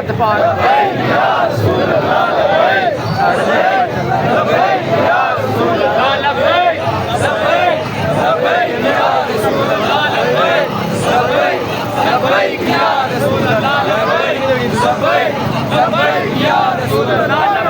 हथ पार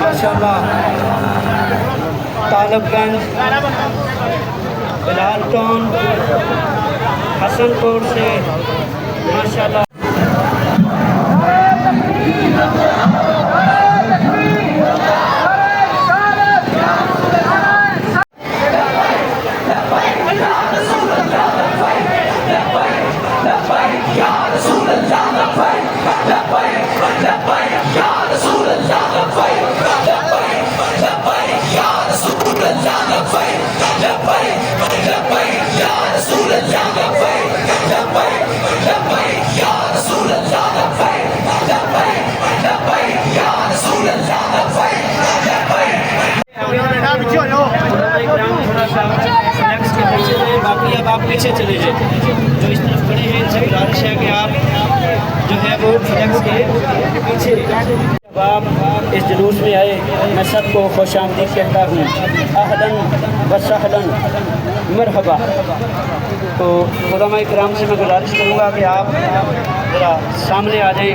माशाअल्लाह तालबगंज बिलाल टाउन हसनपुर से माशाअल्लाह बाकी अब आप पीछे चले जाए, जो इस तरफ खड़े हैं इनसे गुजारिश है कि आप जो है वो फ्लैक्स के पीछे। जब आप इस जुलूस में आए मैं सबको खुश आमदीद कहता हूँ, अहलन व सहलन मरहबा। तो उलमा इकराम से मैं गुजारिश करूँगा कि आप ज़रा सामने आ जाएँ।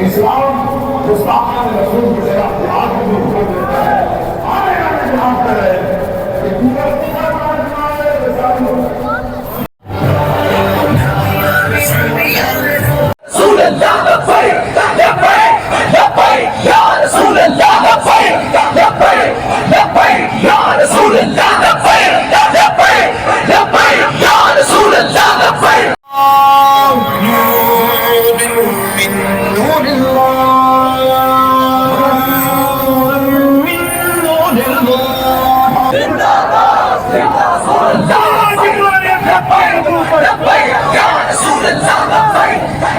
इस्लाम